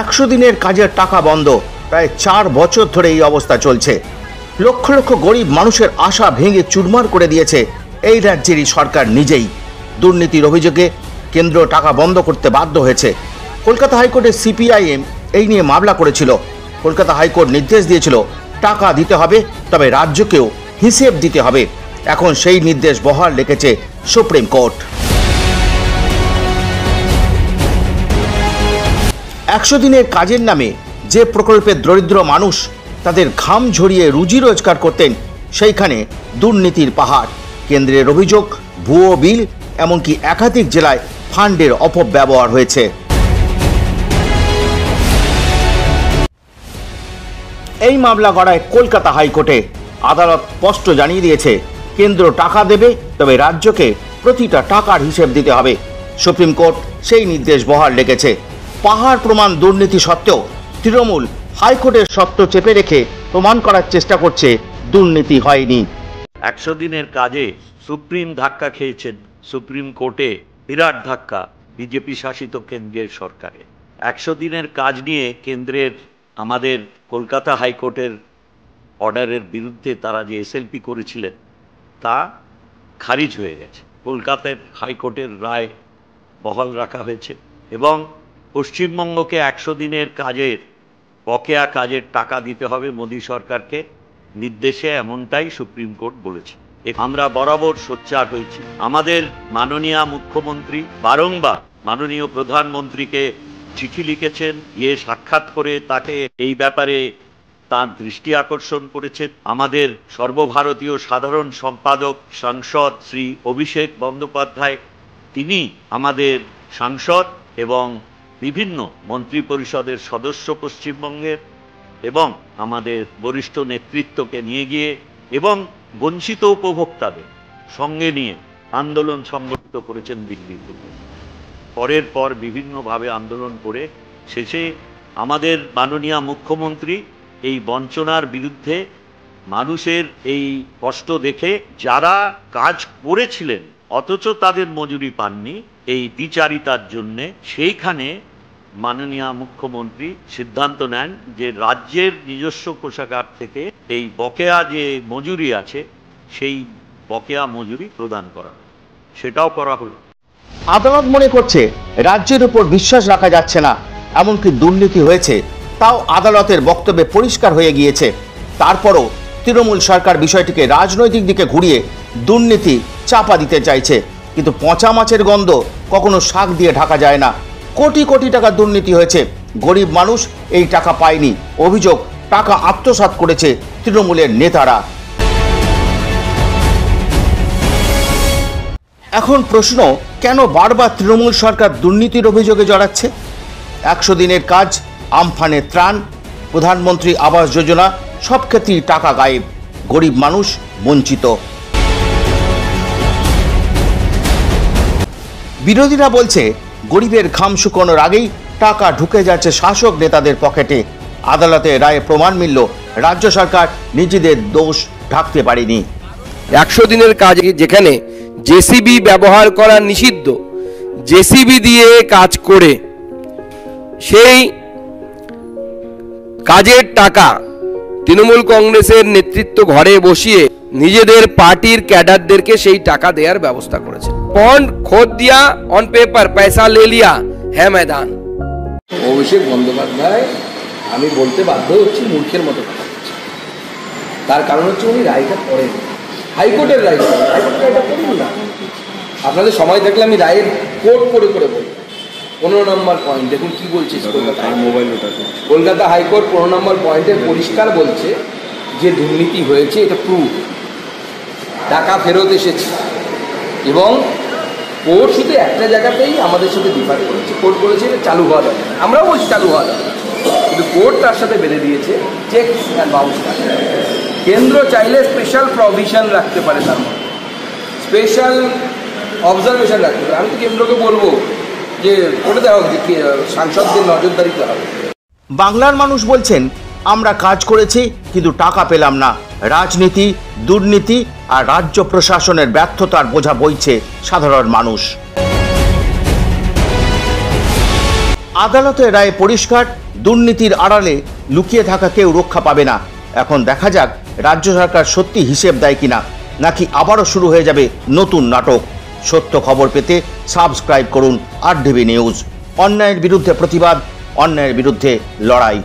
100 দিনের কাজের টাকা বন্ধ, প্রায় 4 বছর ধরে এই অবস্থা চলছে। লক্ষ লক্ষ গরিব মানুষের আশা ভেঙে চুরমার করে দিয়েছে এই রাজ্যেরই সরকার নিজেই। দুর্নীতির অভিযোগে কেন্দ্র টাকা বন্ধ করতে বাধ্য হয়েছে। কলকাতা হাইকোর্টে সিপিআইএম এই নিয়ে মামলা করেছিল। কলকাতা হাইকোর্ট নির্দেশ দিয়েছিল টাকা দিতে হবে, তবে রাজ্যকেও হিসেব দিতে হবে। এখন সেই নির্দেশ বহাল রেখেছে সুপ্রিম কোর্ট। 100 দিনের কাজের নামে যে প্রকল্পের দরিদ্র মানুষ তাদের ঘাম ঝরিয়ে রুজি রোজগার করতেন, সেইখানে দুর্নীতির পাহাড়। কেন্দ্রের অভিযোগ ভুয়ো বিল, এমনকি একাধিক জেলায় ফান্ডের অপব্যবহার হয়েছে। এই মামলা গড়ায় কলকাতা হাইকোর্টে। আদালত স্পষ্ট জানিয়ে দিয়েছে কেন্দ্র টাকা দেবে, তবে রাজ্যকে প্রতিটা টাকার হিসেব দিতে হবে। সুপ্রিম কোর্ট সেই নির্দেশ বহাল রেখেছে। পাহাড় প্রমাণ দুর্নীতি সত্ত্বেও তৃণমূল হাইকোর্টের শর্ত চেপে রেখে প্রমাণ করার চেষ্টা করছে দুর্নীতি হয়নি। 100 দিনের কাজে সুপ্রিম ধাক্কা খেয়েছেন, সুপ্রিম কোর্টে বিরাট ধাক্কা বিজেপি শাসিত কেন্দ্রের সরকারে। 100 দিনের কাজ নিয়ে কেন্দ্রের আমাদের কলকাতা হাইকোর্টের অর্ডারের বিরুদ্ধে তারা যে এসএলপি করেছিলেন তা খারিজ হয়ে গেছে। কলকাতার হাইকোর্টের রায় বহাল রাখা হয়েছে এবং পশ্চিমবঙ্গকে 100 দিনের কাজের বকেয়া কাজের টাকা দিতে হবে মোদী সরকারকে নির্দেশে, এমনটাই সুপ্রিম কোর্ট বলেছে। আমরা বরাবর সোচ্চার হয়েছি। আমাদের মাননীয় মুখ্যমন্ত্রী বারংবার মাননীয় প্রধানমন্ত্রীকে চিঠি লিখেছেন, সাক্ষাৎ করে তাকে এই ব্যাপারে তার দৃষ্টি আকর্ষণ করেছেন। আমাদের সর্বভারতীয় সাধারণ সম্পাদক সাংসদ শ্রী অভিষেক বন্দ্যোপাধ্যায়, তিনি আমাদের সাংসদ এবং বিভিন্ন মন্ত্রী পরিষদের সদস্য পশ্চিমবঙ্গের এবং আমাদের বরিষ্ঠ নেতৃত্বকে নিয়ে গিয়ে এবং বঞ্চিত উপভোক্তাদের সঙ্গে নিয়ে আন্দোলন সংগঠিত করেছেন দিল্লিতে। পরের পর বিভিন্নভাবে আন্দোলন করে শেষে আমাদের মাননীয় মুখ্যমন্ত্রী এই বঞ্চনার বিরুদ্ধে মানুষের এই কষ্ট দেখে যারা কাজ করেছিলেন অথচ তাদের মজুরি পাননি, এই দ্বিচারিতার জন্যে সেইখানে মাননীয় মুখ্যমন্ত্রী সিদ্ধান্ত নেন যে রাজ্যের নিজস্ব কোষাগার থেকে এই বকেয়া যে মজুরি আছে সেই বকেয়া মজুরি প্রদান করা, সেটাও করা হলো। আদালত মনে করছে রাজ্যের উপর বিশ্বাস রাখা যাচ্ছে না, এমনকি দুর্নীতি হয়েছে তাও আদালতের বক্তব্যে পরিষ্কার হয়ে গিয়েছে। তারপরও তৃণমূল সরকার বিষয়টিকে রাজনৈতিক দিকে ঘুরিয়ে দুর্নীতি চাপা দিতে চাইছে, কিন্তু পচা মাছের গন্ধ কখনো শাক দিয়ে ঢাকা যায় না। কোটি কোটি টাকা দুর্নীতি হয়েছে, গরিব মানুষ এই টাকা পায়নি। অভিযোগ টাকা আত্মসাৎ করেছে তৃণমূলের নেতারা। এখন প্রশ্ন, কেন বারবার তৃণমূল সরকার দুর্নীতির অভিযোগে জড়াচ্ছে? 100 দিনের কাজ, আমফানের ত্রাণ, প্রধানমন্ত্রী আবাস যোজনা, সব ক্ষেত্রেই টাকা গায়েব, গরিব মানুষ বঞ্চিত। বিরোধীরা বলছে গরিবের ঘাম শুকানোর আগেই টাকা ঢুকে যাচ্ছে শাসক নেতাদের পকেটে। আদালতে রায়ে প্রমাণ মিলল রাজ্য সরকার নিজেদের দোষ ঢাকতে পারেনি। 100 দিনের কাজ যেখানে জেসিবি ব্যবহার করা নিষিদ্ধ, জেসিবি দিয়ে কাজ করে সেই কাজের টাকা তৃণমূল কংগ্রেসের নেতৃত্ব ঘরে বসিয়ে নিজেদের পার্টির ক্যাডারদেরকে সেই টাকা দেওয়ার ব্যবস্থা করেছে। পন্ড খোদ দিয়া অন পেপার পয়সা লে লিয়া হ্যাঁ ময়দান। অভিষেক বন্দ্যোপাধ্যায়, আমি বলতে বাধ্য হচ্ছি, মূর্খের মতো কথা বলছে। তার কারণ হচ্ছে উনি রায়টা পড়েন, হাইকোর্টের রায়টা পড়ুন না। আপনাদের সময় থাকলে আমি রায়ের কোর্ট করে করে বলবো। 15 নম্বর পয়েন্ট দেখুন কি বলছে কলকাতা হাইকোর্ট। 15 নম্বর পয়েন্টে পরিষ্কার বলছে যে দুর্নীতি হয়েছে, এটা প্রুফ, টাকা ফেরত এসেছে এবং কোর্ট শুধু একটা জায়গাতেই আমাদের সাথে ডিফার করেছে। কোর্ট বলেছে এটা চালু হওয়া যাবে, আমরাও বলছি চালু হওয়া যাবে, কিন্তু কোর্ট তার সাথে বেঁধে দিয়েছে চেক অ্যান্ড বাউন্স। কেন্দ্র চাইলে স্পেশাল প্রভিশন রাখতে পারে, তার স্পেশাল অবজারভেশন রাখতে পারে। আমি তো কেন্দ্রকে বলবো যে করে দেওয়া হোক, সাংসদদের নজরদারিতে হবে। বাংলার মানুষ বলছেন আমরা কাজ করেছি কিন্তু টাকা পেলাম না। রাজনীতি, দুর্নীতি আর রাজ্য প্রশাসনের ব্যর্থতার বোঝা বইছে সাধারণ মানুষ। আদালতের রায়ে পরিষ্কার, দুর্নীতির আড়ালে লুকিয়ে থাকা কেউ রক্ষা পাবে না। এখন দেখা যাক রাজ্য সরকার সত্যি হিসেব দেয় কিনা, নাকি আবারও শুরু হয়ে যাবে নতুন নাটক। সত্য খবর পেতে সাবস্ক্রাইব করুন RDB নিউজ। অন্যায়ের বিরুদ্ধে প্রতিবাদ, অন্যায়ের বিরুদ্ধে লড়াই।